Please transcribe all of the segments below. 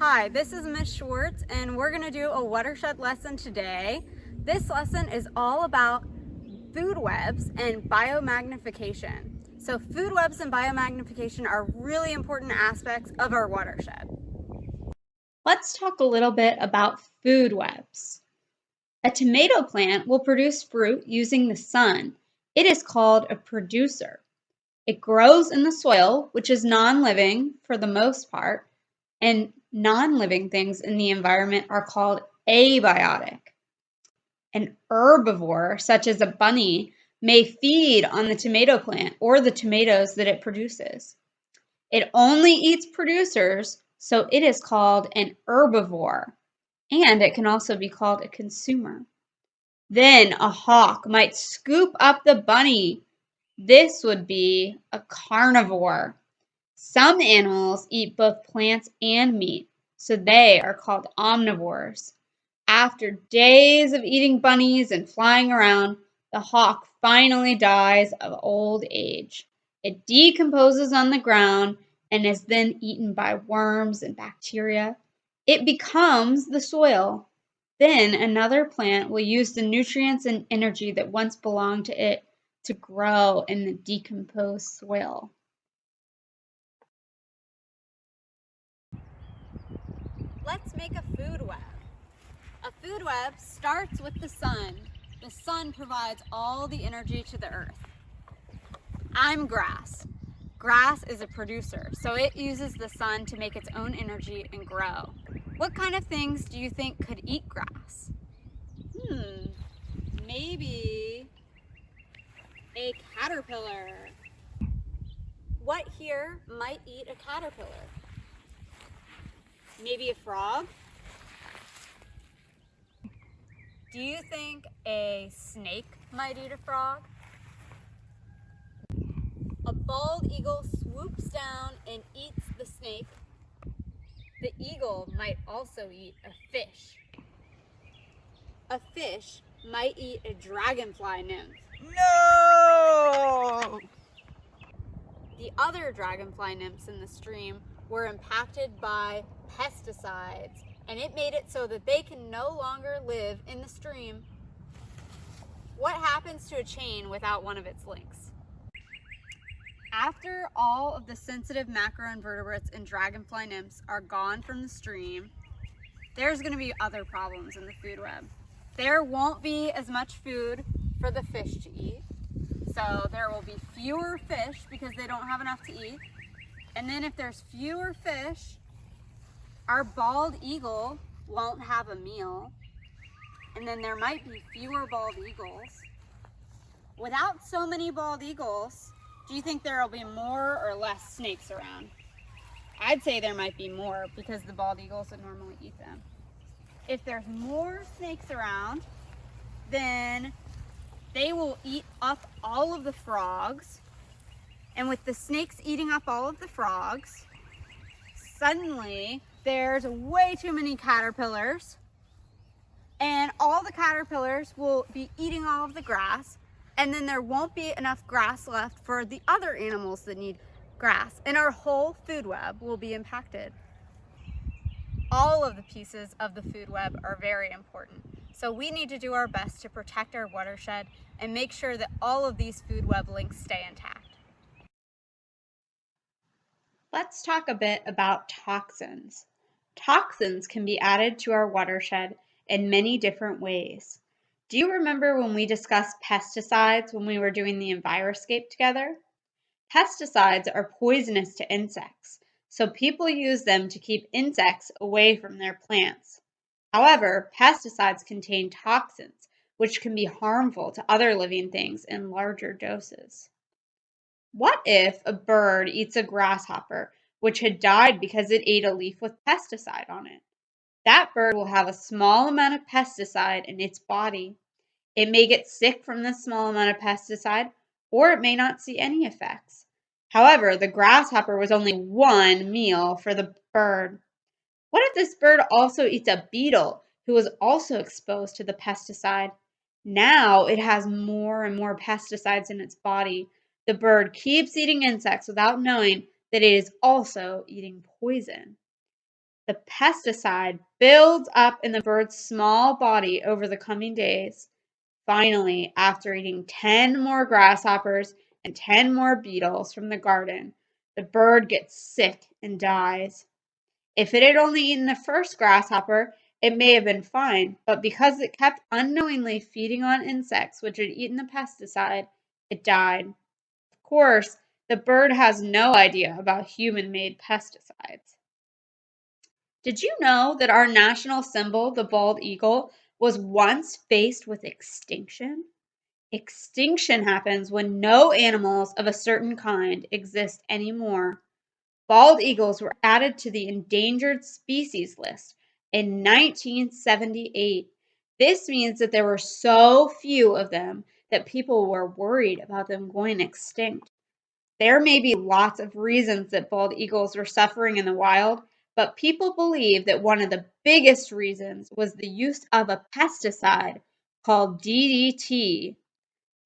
Hi, this is Miss Schwartz and we're going to do a watershed lesson today. This lesson is all about food webs and biomagnification. So food webs and biomagnification are really important aspects of our watershed. Let's talk a little bit about food webs. A tomato plant will produce fruit using the sun. It is called a producer. It grows in the soil, which is non-living for the most part, and non-living things in the environment are called abiotic. An herbivore, such as a bunny, may feed on the tomato plant or the tomatoes that it produces. It only eats producers, so it is called an herbivore, and it can also be called a consumer. Then a hawk might scoop up the bunny. This would be a carnivore. Some animals eat both plants and meat, so they are called omnivores. After days of eating bunnies and flying around, the hawk finally dies of old age. It decomposes on the ground and is then eaten by worms and bacteria. It becomes the soil. Then another plant will use the nutrients and energy that once belonged to it to grow in the decomposed soil. Let's make a food web. A food web starts with the sun. The sun provides all the energy to the earth. I'm grass. Grass is a producer, so it uses the sun to make its own energy and grow. What kind of things do you think could eat grass? Maybe a caterpillar. What here might eat a caterpillar? Maybe a frog? Do you think a snake might eat a frog? A bald eagle swoops down and eats the snake. The eagle might also eat a fish. A fish might eat a dragonfly nymph. No! The other dragonfly nymphs in the stream were impacted by pesticides, and it made it so that they can no longer live in the stream. What happens to a chain without one of its links? After all of the sensitive macroinvertebrates and dragonfly nymphs are gone from the stream, there's going to be other problems in the food web. There won't be as much food for the fish to eat, so there will be fewer fish because they don't have enough to eat. And then if there's fewer fish, our bald eagle won't have a meal, and then there might be fewer bald eagles. Without so many bald eagles, do you think there will be more or less snakes around? I'd say there might be more because the bald eagles would normally eat them. If there's more snakes around, then they will eat up all of the frogs. And with the snakes eating up all of the frogs, suddenly there's way too many caterpillars, and all the caterpillars will be eating all of the grass, and then there won't be enough grass left for the other animals that need grass, and our whole food web will be impacted. All of the pieces of the food web are very important, so we need to do our best to protect our watershed and make sure that all of these food web links stay intact. Let's talk a bit about toxins. Toxins can be added to our watershed in many different ways. Do you remember when we discussed pesticides when we were doing the Enviroscape together? Pesticides are poisonous to insects, so people use them to keep insects away from their plants. However, pesticides contain toxins, which can be harmful to other living things in larger doses. What if a bird eats a grasshopper, which had died because it ate a leaf with pesticide on it? That bird will have a small amount of pesticide in its body. It may get sick from this small amount of pesticide, or it may not see any effects. However, the grasshopper was only one meal for the bird. What if this bird also eats a beetle who was also exposed to the pesticide? Now it has more and more pesticides in its body. The bird keeps eating insects without knowing that it is also eating poison. The pesticide builds up in the bird's small body over the coming days. Finally, after eating 10 more grasshoppers and 10 more beetles from the garden, the bird gets sick and dies. If it had only eaten the first grasshopper, it may have been fine, but because it kept unknowingly feeding on insects which had eaten the pesticide, it died. Of course, the bird has no idea about human-made pesticides. Did you know that our national symbol, the bald eagle, was once faced with extinction? Extinction happens when no animals of a certain kind exist anymore. Bald eagles were added to the endangered species list in 1978. This means that there were so few of them that people were worried about them going extinct. There may be lots of reasons that bald eagles were suffering in the wild, but people believe that one of the biggest reasons was the use of a pesticide called DDT.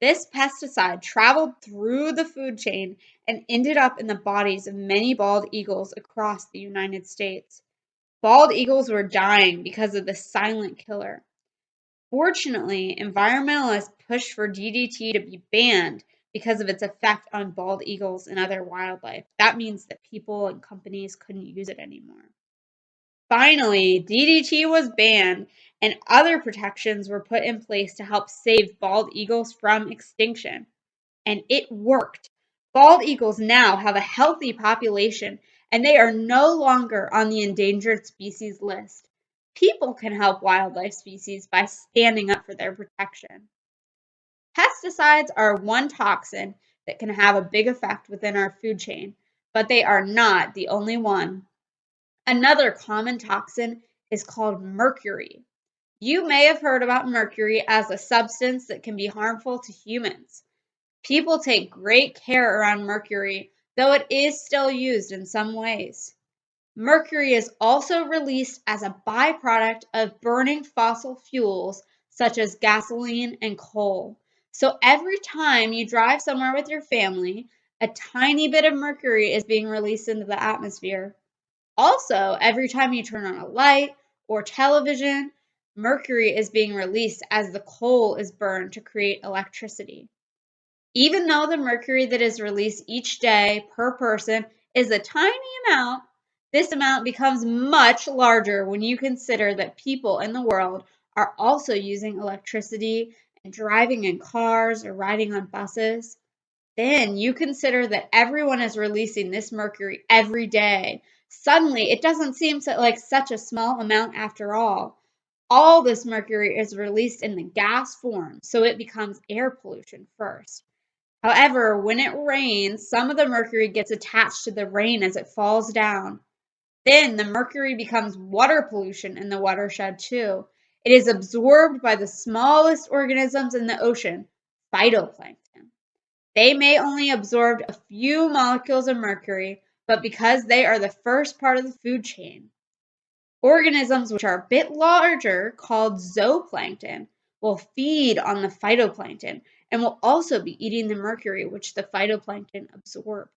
This pesticide traveled through the food chain and ended up in the bodies of many bald eagles across the United States. Bald eagles were dying because of the silent killer. Fortunately, environmentalists pushed for DDT to be banned because of its effect on bald eagles and other wildlife. That means that people and companies couldn't use it anymore. Finally, DDT was banned and other protections were put in place to help save bald eagles from extinction. And it worked. Bald eagles now have a healthy population and they are no longer on the endangered species list. People can help wildlife species by standing up for their protection. Pesticides are one toxin that can have a big effect within our food chain, but they are not the only one. Another common toxin is called mercury. You may have heard about mercury as a substance that can be harmful to humans. People take great care around mercury, though it is still used in some ways. Mercury is also released as a byproduct of burning fossil fuels such as gasoline and coal. So every time you drive somewhere with your family, a tiny bit of mercury is being released into the atmosphere. Also, every time you turn on a light or television, mercury is being released as the coal is burned to create electricity. Even though the mercury that is released each day per person is a tiny amount, this amount becomes much larger when you consider that people in the world are also using electricity and driving in cars or riding on buses. Then you consider that everyone is releasing this mercury every day. Suddenly, it doesn't seem like such a small amount after all. All this mercury is released in the gas form, so it becomes air pollution first. However, when it rains, some of the mercury gets attached to the rain as it falls down. Then the mercury becomes water pollution in the watershed too. It is absorbed by the smallest organisms in the ocean, phytoplankton. They may only absorb a few molecules of mercury, but because they are the first part of the food chain. Organisms which are a bit larger, called zooplankton, will feed on the phytoplankton and will also be eating the mercury which the phytoplankton absorb.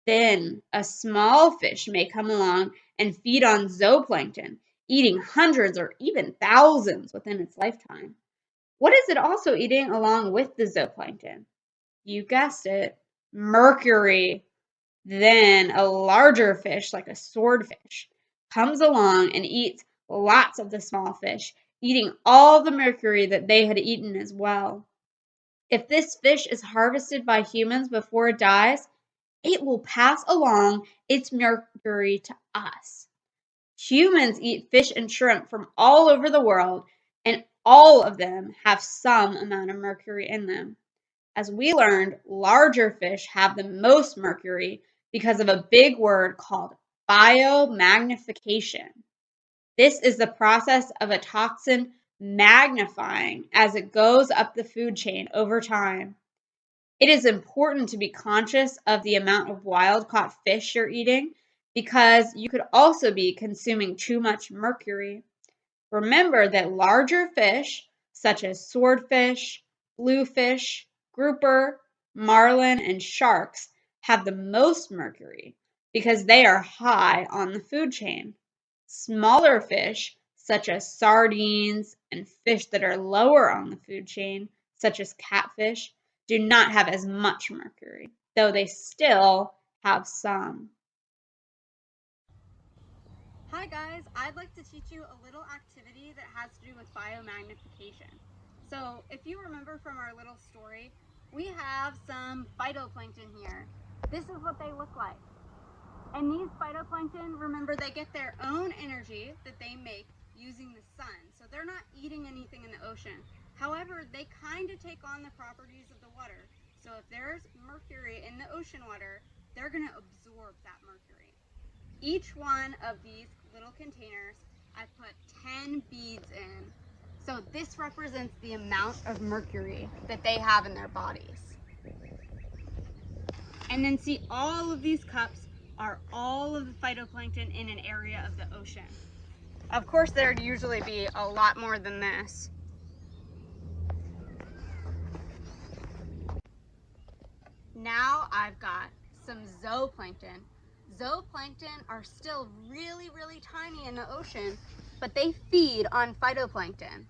Then a small fish may come along and feed on zooplankton, eating hundreds or even thousands within its lifetime. What is it also eating along with the zooplankton? You guessed it, mercury. Then a larger fish, like a swordfish, comes along and eats lots of the small fish, eating all the mercury that they had eaten as well. If this fish is harvested by humans before it dies, it will pass along its mercury to us. Humans eat fish and shrimp from all over the world, and all of them have some amount of mercury in them. As we learned, larger fish have the most mercury because of a big word called biomagnification. This is the process of a toxin magnifying as it goes up the food chain over time. It is important to be conscious of the amount of wild-caught fish you're eating because you could also be consuming too much mercury. Remember that larger fish, such as swordfish, bluefish, grouper, marlin, and sharks, have the most mercury because they are high on the food chain. Smaller fish, such as sardines and fish that are lower on the food chain, such as catfish, do not have as much mercury, though they still have some. Hi guys, I'd like to teach you a little activity that has to do with biomagnification. So if you remember from our little story, we have some phytoplankton here. This is what they look like. And these phytoplankton, remember, they get their own energy that they make using the sun. So they're not eating anything in the ocean. However, they kind of take on the properties of the water. So if there's mercury in the ocean water, they're going to absorb that mercury. Each one of these little containers, I put 10 beads in. So this represents the amount of mercury that they have in their bodies. And then see, all of these cups are all of the phytoplankton in an area of the ocean. Of course, there'd usually be a lot more than this. Now I've got some zooplankton. Zooplankton are still really, really tiny in the ocean, but they feed on phytoplankton.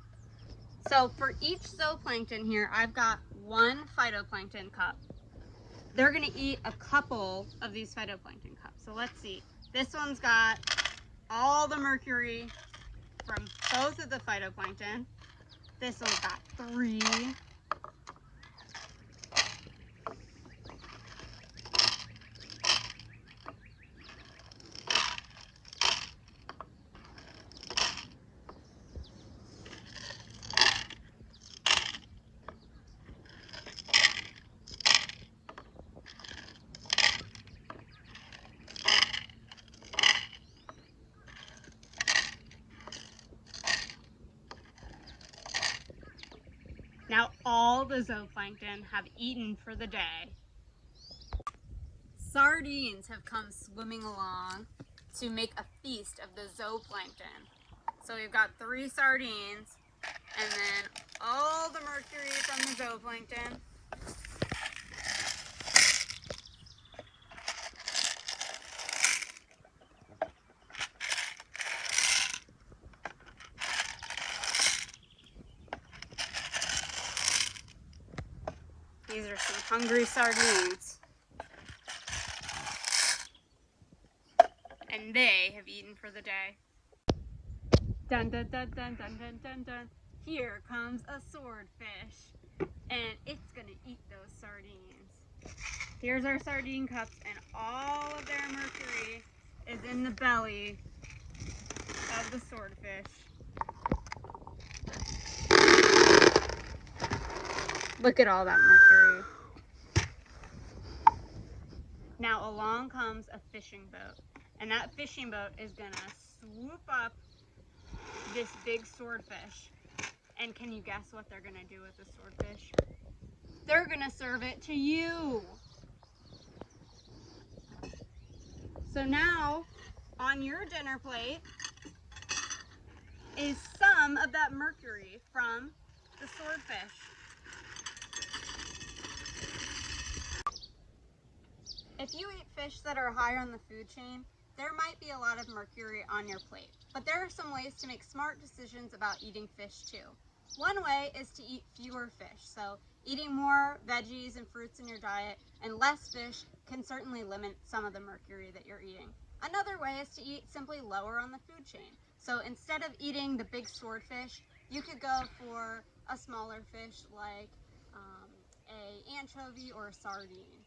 So for each zooplankton here, I've got one phytoplankton cup. They're gonna eat a couple of these phytoplankton cups. So let's see. This one's got all the mercury from both of the phytoplankton. This one's got 3. Now all the zooplankton have eaten for the day. Sardines have come swimming along to make a feast of the zooplankton. So we've got 3 sardines and then all the mercury from the zooplankton. These are some hungry sardines. And they have eaten for the day. Dun dun dun dun dun dun dun dun. Here comes a swordfish. And it's gonna eat those sardines. Here's our sardine cups, and all of their mercury is in the belly of the swordfish. Look at all that mercury. Now along comes a fishing boat, and that fishing boat is gonna swoop up this big swordfish. And can you guess what they're gonna do with the swordfish? They're gonna serve it to you. So now on your dinner plate is some of that mercury from the swordfish. If you eat fish that are higher on the food chain, there might be a lot of mercury on your plate, but there are some ways to make smart decisions about eating fish too. One way is to eat fewer fish, so eating more veggies and fruits in your diet and less fish can certainly limit some of the mercury that you're eating. Another way is to eat simply lower on the food chain. So instead of eating the big swordfish, you could go for a smaller fish like an anchovy or a sardine.